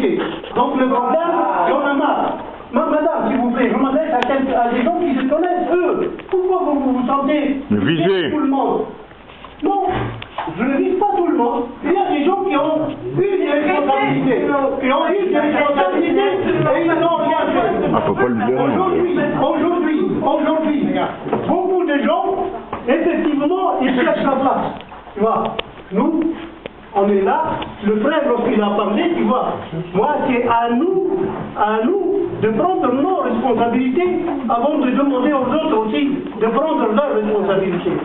responsabilité. Donc le problème, j'en ai marre. Madame, s'il vous plaît, je m'adresse à des gens qui se connaissent, eux. Pourquoi vous vous sentez visé tout le monde? Non, je ne vise pas tout le monde. Il y a des gens qui ont eu des responsabilités. Et ils ont rien fait. Ah, faut pas le dire. Aujourd'hui, beaucoup de gens, effectivement, ils cherchent la place. Tu vois, nous, on est là, le frère, lorsqu'il a parlé, tu vois, moi, c'est à nous de prendre nos responsabilités avant de demander aux autres aussi de prendre leurs responsabilités.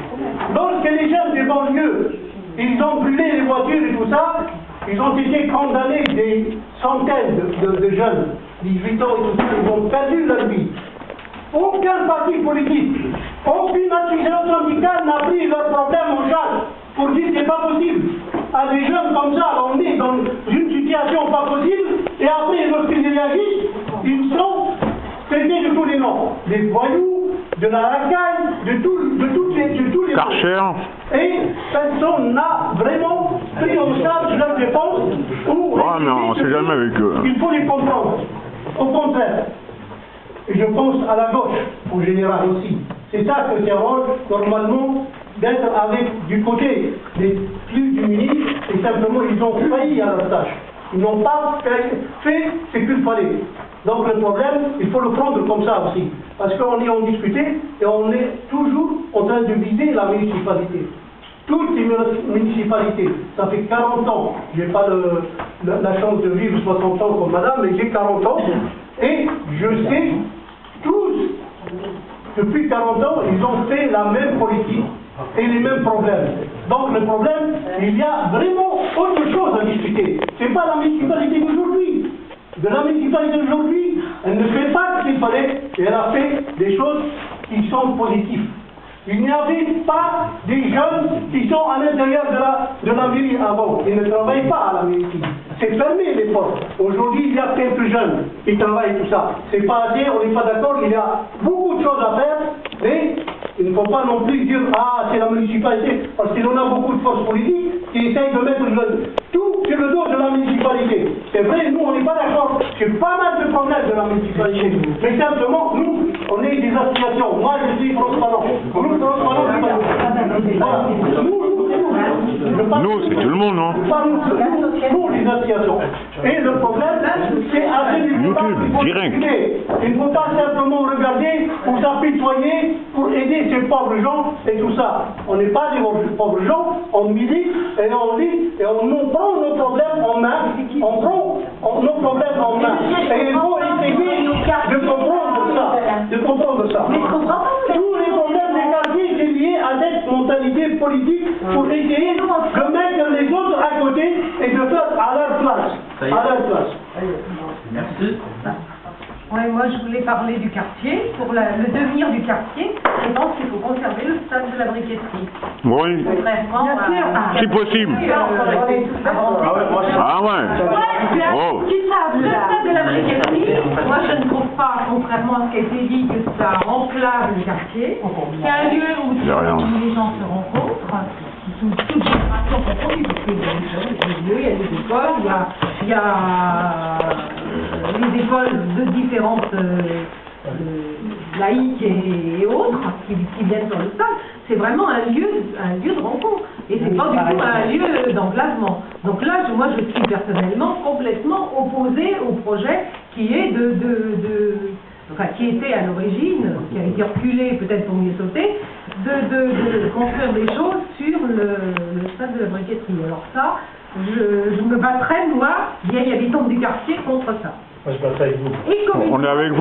Lorsque les jeunes des banlieues, ils ont brûlé les voitures et tout ça, ils ont été condamnés, des centaines de jeunes, 18 ans et tout ça, ils ont perdu leur vie. Aucun parti politique, aucune association syndicale n'a pris leurs problèmes en charge pour dire que c'est pas possible. À des jeunes comme ça, on est dans une situation pas possible, et après, lorsqu'ils réagissent, ils sont traités de tous les noms. Des voyous, de la racaille, de tous les Karcher. Et personne n'a vraiment pris en charge leurs dépenses. Ah non, on sait jamais avec eux. Il faut les comprendre. Au contraire. Et je pense à la gauche, en général aussi. C'est ça que c'est rôle, normalement, d'être avec du côté des plus démunis, et simplement ils ont failli à leur tâche. Ils n'ont pas fait ce qu'il fallait. Donc le problème, il faut le prendre comme ça aussi. Parce qu'on est en discuté et on est toujours en train de viser la municipalité. Toutes les municipalités, ça fait 40 ans, je n'ai pas la chance de vivre 60 ans comme madame, mais j'ai 40 ans, et je sais, tous, depuis 40 ans, ils ont fait la même politique et les mêmes problèmes. Donc le problème, il y a vraiment autre chose à discuter. Ce n'est pas la municipalité d'aujourd'hui. De la municipalité d'aujourd'hui, elle ne fait pas ce qu'il fallait, et elle a fait des choses qui sont positives. Il n'y avait pas des jeunes qui sont à l'intérieur de la mairie avant. Ils ne travaillent pas à la mairie. C'est fermé les portes. Aujourd'hui, il y a quelques jeunes qui travaillent tout ça. C'est pas assez, on n'est pas d'accord, il y a beaucoup de choses à faire, mais il ne faut pas non plus dire ah c'est la municipalité, parce qu'il y en a beaucoup de forces politiques qui essayent de mettre tout sur le dos de la municipalité. C'est vrai, nous on n'est pas d'accord, j'ai pas mal de problèmes de la municipalité, mais simplement nous, on est des associations. Moi je suis transparent. Nous, c'est tout le monde, non? Nous, les associations. Et le problème, c'est assez du YouTube, direct. Il ne faut pas simplement regarder pour s'apitoyer, pour aider ces pauvres gens et tout ça. On n'est pas des pauvres gens, on milite et on lit et on prend nos problèmes en main, on prend nos problèmes en main. Et il faut essayer de comprendre ça. Tous les problèmes des quartiers, c'est lié à cette mentalité politique pour essayer de mettre les autres à côté et de faire à leur place. Merci. Oui, moi je voulais parler du quartier, pour le devenir du quartier. Je pense qu'il faut conserver le stade de la briqueterie. Oui. Contrairement à... Si possible. Ah ouais. Oh. Le stade de la briqueterie, moi je ne trouve pas, contrairement à ce qui a été dit, que ça enclave le quartier. C'est un lieu où les gens se rencontrent. Toutes générations confondues, parce qu'il y a des jeunes, il y a des écoles, il y a les écoles de différentes laïques et autres qui viennent sur le stade. C'est vraiment un lieu de rencontre. Et c'est pas du tout un lieu d'enclavement. Donc là, moi je suis personnellement complètement opposée au projet qui est qui était à l'origine, qui a été reculé peut-être pour mieux sauter, de construire des choses sur le stade de la briqueterie. Alors ça, je me battrai, moi, vieille habitante du quartier, contre ça. Moi je battrai avec vous. On est avec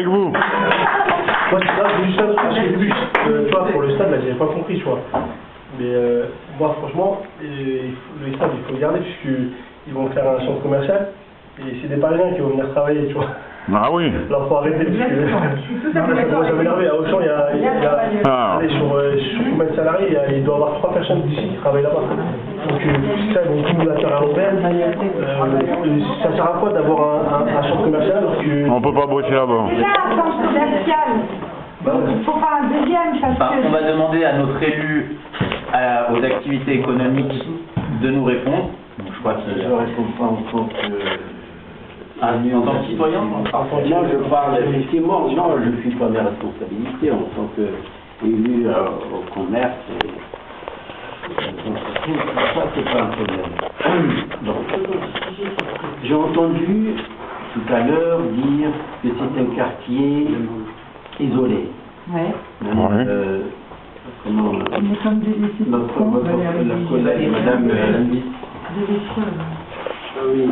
vous, Moi c'est juste un truc, j'ai vu, tu vois, pour le stade là, j'avais pas compris, tu vois. Mais moi franchement, le stade il faut le garder puisqu'ils vont faire un centre commercial et c'est des Parisiens qui vont venir travailler, tu vois. Ah oui. Là, faut arrêter parce que moi, ça m'a énervé. À Auchan, il y a sur combien de salariés, il doit y avoir 3 personnes d'ici qui travaillent là-bas. Donc, ça, ils vont tout nous la faire à l'envers. Ça sert à quoi d'avoir un centre commercial alors que... On peut pas bosser là-bas. C'est là, un centre commercial. Donc, il faut faire un deuxième parce que... On va demander à notre élu aux activités économiques de nous répondre. Donc, je crois qu'il... Je ne réponds pas encore que En tant que citoyen? Moi, je parle effectivement, non, je ne suis pas mes responsabilités en tant qu'élu au commerce. Ça, c'est pas un problème. Bon. J'ai entendu tout à l'heure dire que c'est un quartier isolé. Ouais. Ouais. Comment, Mais comme la collègue, madame, oui,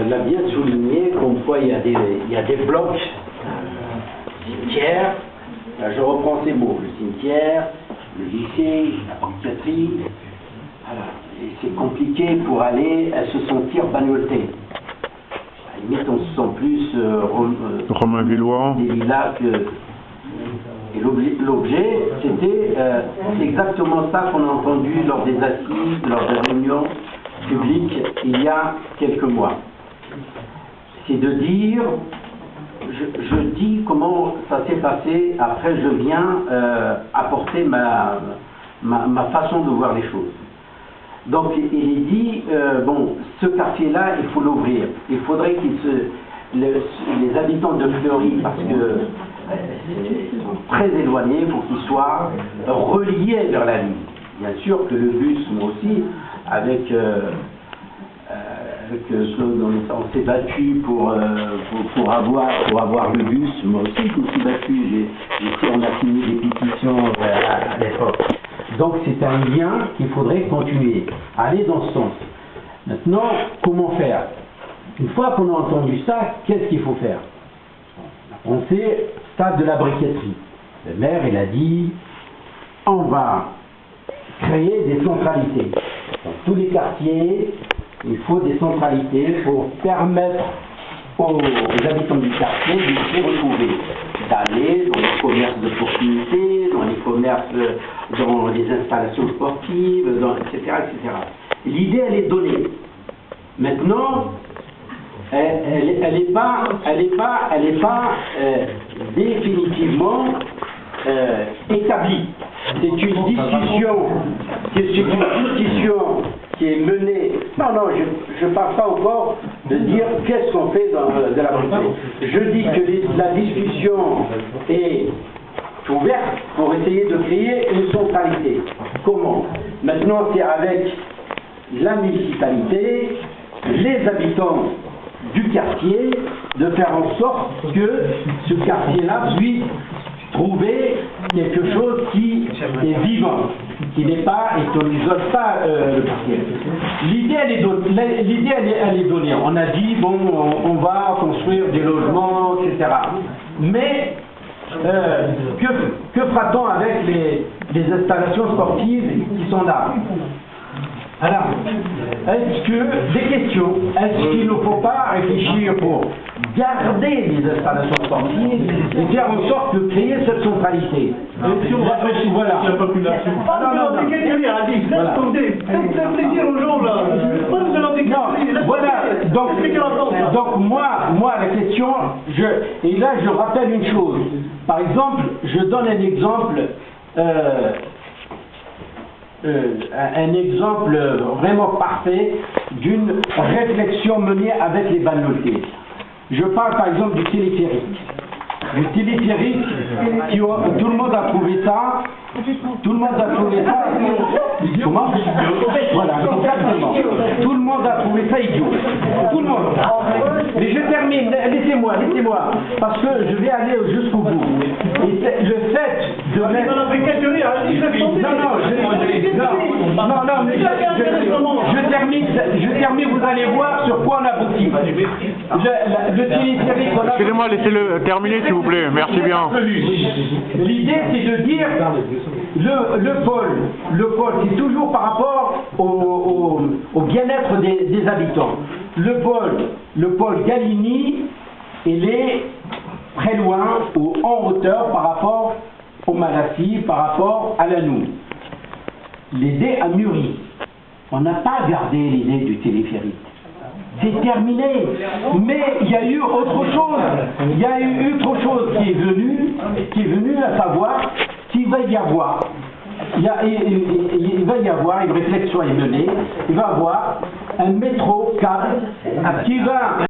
l'a bien souligné, comme quoi il y a des blocs, cimetière, là, je reprends ces mots, le cimetière, le lycée, la psychiatrie, voilà. Et c'est compliqué pour aller se sentir bagnoté. À la limite, on se sent plus Romain Villois. des villas que... Et l'objet, c'était c'est exactement ça qu'on a entendu lors des assises, lors des réunions publiques il y a quelques mois. C'est de dire, je dis comment ça s'est passé, après je viens apporter ma façon de voir les choses. Donc il est dit, bon, ce quartier-là, il faut l'ouvrir. Il faudrait les habitants de Fleury, parce que ils sont très éloignés pour qu'ils soient reliés vers la ligne. Bien sûr que le bus, moi aussi, avec ceux dont on s'est battu pour avoir le bus, moi aussi je me suis battu, on a signé des pétitions à l'époque. Donc c'est un lien qu'il faudrait continuer, aller dans ce sens. Maintenant, comment faire? Une fois qu'on a entendu ça, qu'est-ce qu'il faut faire? On sait, stade de la briqueterie. Le maire, il a dit, on va créer des centralités. Dans tous les quartiers, il faut des centralités pour permettre aux habitants du quartier de se retrouver, d'aller dans les commerces de proximité, dans les commerces, dans les installations sportives, etc., etc. L'idée, elle est donnée. Maintenant, elle n'est pas définitivement établie. C'est une discussion qui est menée. Non, je ne parle pas encore de dire qu'est-ce qu'on fait de la briqueterie. Je dis que la discussion est ouverte pour essayer de créer une centralité. Comment? Maintenant, c'est avec la municipalité, les habitants du quartier, de faire en sorte que ce quartier-là puisse trouver quelque chose qui est vivant, qui n'est pas, et qu'on n'isole pas le quartier. L'idée, elle est donnée. On a dit, bon, on va construire des logements, etc. Mais, que fera-t-on avec les installations sportives qui sont là? Alors, est-ce qu'il ne faut pas réfléchir pour garder les installations sportives et faire en sorte de créer cette centralité? Voilà. Voilà. Donc moi, la question, et là je rappelle une chose. Par exemple, je donne un exemple. Un exemple vraiment parfait d'une réflexion menée avec les bagnotiers. Je parle par exemple du téléphérique. Le téléphérique, tout le monde a trouvé ça. Tout le monde a trouvé ça. Comment? Voilà, exactement. Tout le monde a trouvé ça idiot. Tout le monde. Mais je termine, laissez-moi, parce que je vais aller jusqu'au bout. Et le fait de mettre... Je termine, vous allez voir sur quoi on aboutit. Le téléphérique... Excusez-moi, laissez-le terminer s'il vous plaît, merci bien. L'idée c'est de dire, le pôle, c'est toujours par rapport au bien-être des habitants. Le pôle Galigny, il est très loin ou en hauteur par rapport au Malassis, par rapport à Lannou. L'idée a mûri. On n'a pas gardé l'idée du téléphérique. C'est terminé. Mais il y a eu autre chose. Il y a eu autre chose qui est venue, à savoir qu'il va y avoir. Il va y avoir une réflexion est menée. Il va y avoir un métro câble qui va